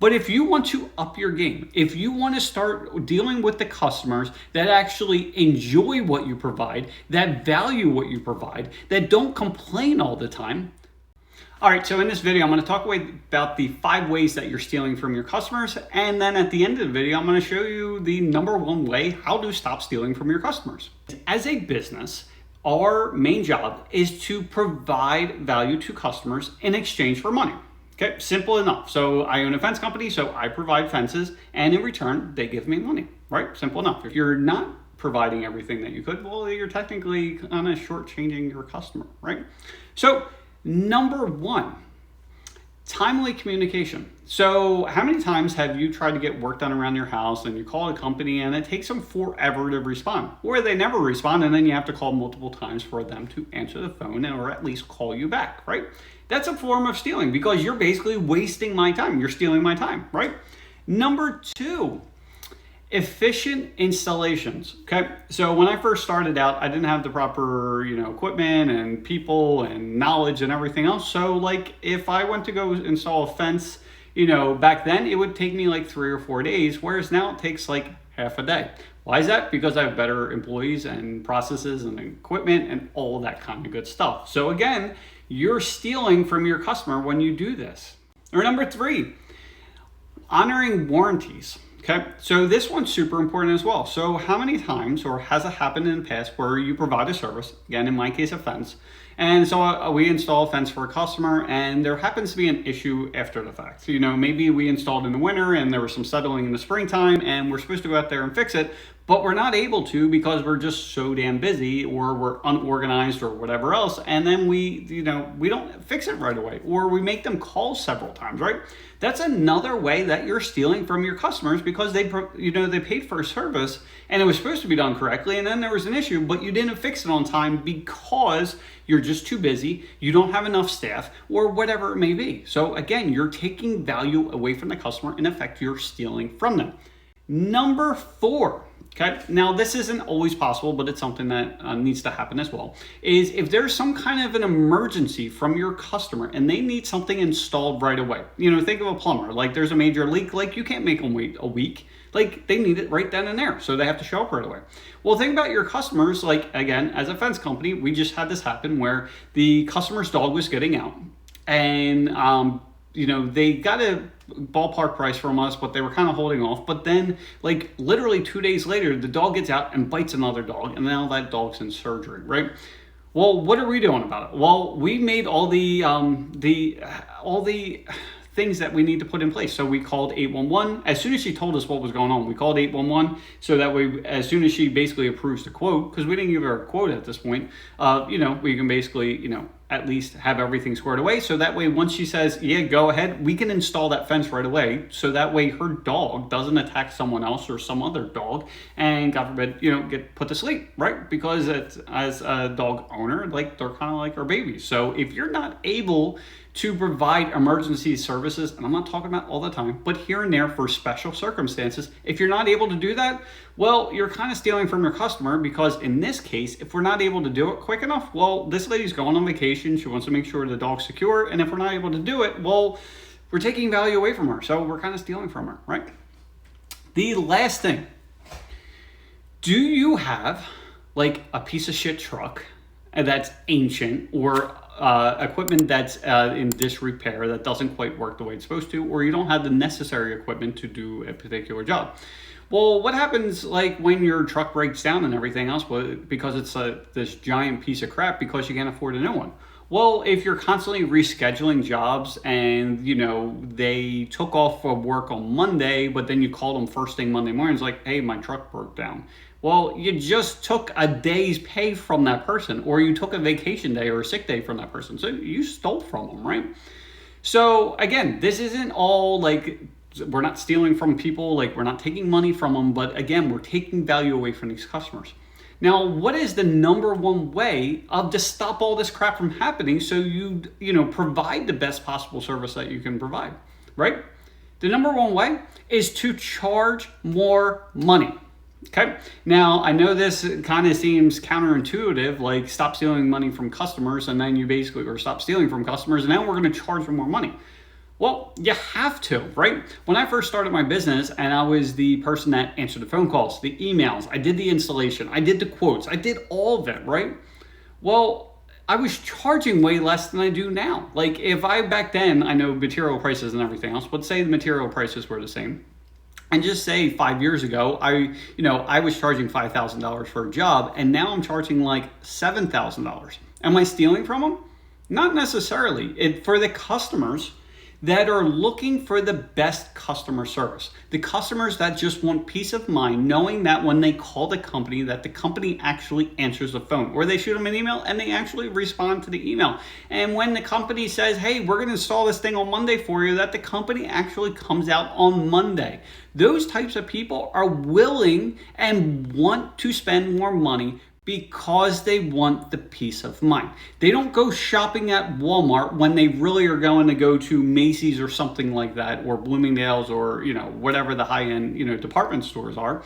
But if you want to up your game, if you want to start dealing with the customers that actually enjoy what you provide, that value what you provide, that don't complain all the time. All right, so in this video, I'm going to talk about the 5 ways that you're stealing from your customers. And then at the end of the video, I'm going to show you the number 1 way how to stop stealing from your customers. As a business, our main job is to provide value to customers in exchange for money. Okay, simple enough. So I own a fence company, so I provide fences, and in return, they give me money, right? Simple enough. If you're not providing everything that you could, well, you're technically kind of shortchanging your customer, right? So number 1, timely communication. So how many times have you tried to get work done around your house and you call a company and it takes them forever to respond, or they never respond, and then you have to call multiple times for them to answer the phone or at least call you back, right? That's a form of stealing because you're basically wasting my time. You're stealing my time, right? Number 2, efficient installations. Okay, so when I first started out, I didn't have the proper, equipment and people and knowledge and everything else. So like if I went to go install a fence, back then it would take me like 3 or 4 days, whereas now it takes like half a day. Why is that? Because I have better employees and processes and equipment and all that kind of good stuff. So again, you're stealing from your customer when you do this. Or number 3, honoring warranties. Okay, so this one's super important as well. So how many times, or has it happened in the past, where you provide a service, again, in my case, a fence, and so we install a fence for a customer, and there happens to be an issue after the fact. Maybe we installed in the winter and there was some settling in the springtime, and we're supposed to go out there and fix it, but we're not able to because we're just so damn busy, or we're unorganized, or whatever else, and then we don't fix it right away, or we make them call several times, right? That's another way that you're stealing from your customers because they paid for a service and it was supposed to be done correctly, and then there was an issue, but you didn't fix it on time because you're just too busy, you don't have enough staff, or whatever it may be. So again, you're taking value away from the customer. In effect, you're stealing from them. Number 4, okay, now this isn't always possible, but it's something that needs to happen as well, is if there's some kind of an emergency from your customer and they need something installed right away. Think of a plumber, like there's a major leak, like you can't make them wait a week. Like they need it right then and there, so they have to show up right away. Well, think about your customers, like again, as a fence company, we just had this happen where the customer's dog was getting out, and they got a ballpark price from us, but they were kind of holding off. But then, like literally 2 days later, the dog gets out and bites another dog, and now that dog's in surgery, right? Well, what are we doing about it? Well, we made all the things that we need to put in place. So we called 811. As soon as she told us what was going on, we called 811, so that way, as soon as she basically approves the quote, because we didn't give her a quote at this point, we can basically, at least have everything squared away. So that way, once she says, yeah, go ahead, we can install that fence right away. So that way her dog doesn't attack someone else or some other dog and, God forbid, get put to sleep, right? Because as a dog owner, like they're kind of like our babies. So if you're not able to provide emergency services, and I'm not talking about all the time, but here and there for special circumstances, if you're not able to do that, well, you're kind of stealing from your customer, because in this case, if we're not able to do it quick enough, well, this lady's going on vacation, she wants to make sure the dog's secure, and if we're not able to do it, well, we're taking value away from her, so we're kind of stealing from her, right? The last thing, do you have like a piece of shit truck that's ancient, or equipment that's in disrepair that doesn't quite work the way it's supposed to, or you don't have the necessary equipment to do a particular job? Well, what happens like when your truck breaks down and everything else, because it's this giant piece of crap because you can't afford a new one? Well, if you're constantly rescheduling jobs and, they took off of work on Monday, but then you called them first thing Monday morning, it's like, hey, my truck broke down. Well, you just took a day's pay from that person, or you took a vacation day or a sick day from that person. So you stole from them, right? So again, this isn't all like, we're not stealing from people, like we're not taking money from them, but again, we're taking value away from these customers. Now, what is the number 1 way to stop all this crap from happening so you provide the best possible service that you can provide, right? The number 1 way is to charge more money. Okay, now I know this kind of seems counterintuitive, like stop stealing money from customers and then you basically, or stop stealing from customers and now we're going to charge them more money. Well, you have to, right? When I first started my business and I was the person that answered the phone calls, the emails, I did the installation, I did the quotes, I did all of it, right? Well, I was charging way less than I do now. Like if I back then, I know material prices and everything else, but say the material prices were the same. And just say 5 years ago, I was charging $5,000 for a job, and now I'm charging like $7,000. Am I stealing from them? Not necessarily. For the customers that are looking for the best customer service, the customers that just want peace of mind knowing that when they call the company, that the company actually answers the phone, or they shoot them an email and they actually respond to the email. And when the company says, hey, we're going to install this thing on Monday for you, that the company actually comes out on Monday. Those types of people are willing and want to spend more money because they want the peace of mind. They don't go shopping at Walmart when they really are going to go to Macy's or something like that, or Bloomingdale's, or whatever the high-end department stores are.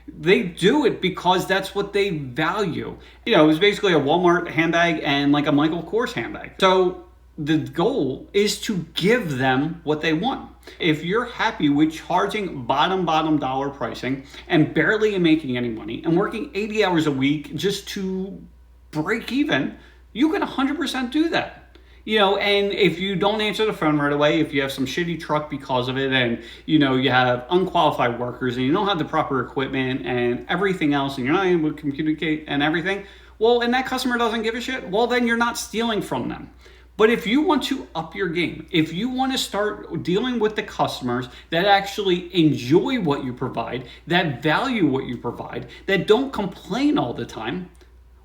They do it because that's what they value. It was basically a Walmart handbag and like a Michael Kors handbag. So the goal is to give them what they want. If you're happy with charging bottom dollar pricing and barely making any money and working 80 hours a week just to break even, you can 100% do that. And if you don't answer the phone right away, if you have some shitty truck because of it, and you have unqualified workers and you don't have the proper equipment and everything else, and you're not able to communicate and everything, well, and that customer doesn't give a shit, well, then you're not stealing from them. But if you want to up your game, if you want to start dealing with the customers that actually enjoy what you provide, that value what you provide, that don't complain all the time,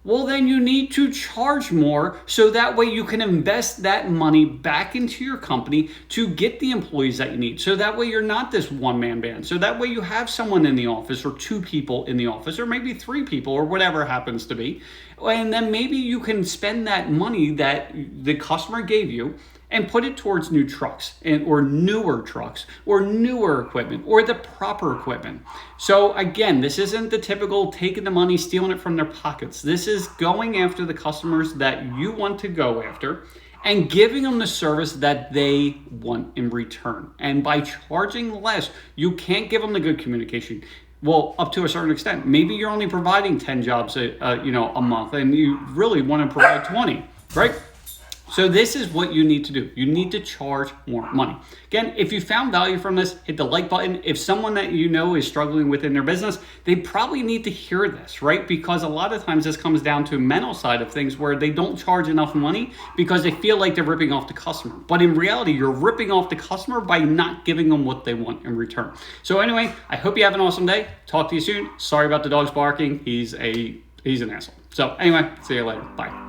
well, then you need to charge more so that way you can invest that money back into your company to get the employees that you need. So that way you're not this one-man band. So that way you have someone in the office, or 2 people in the office, or maybe 3 people, or whatever it happens to be. And then maybe you can spend that money that the customer gave you and put it towards new trucks, or newer trucks, or newer equipment, or the proper equipment. So again, this isn't the typical taking the money, stealing it from their pockets. This is going after the customers that you want to go after and giving them the service that they want in return. And by charging less, you can't give them the good communication. Well, up to a certain extent. Maybe you're only providing 10 jobs a month, and you really want to provide 20, right? So this is what you need to do. You need to charge more money. Again, if you found value from this, hit the like button. If someone that you know is struggling within their business, they probably need to hear this, right? Because a lot of times this comes down to mental side of things, where they don't charge enough money because they feel like they're ripping off the customer. But in reality, you're ripping off the customer by not giving them what they want in return. So anyway, I hope you have an awesome day. Talk to you soon. Sorry about the dogs barking. He's an asshole. So anyway, see you later. Bye.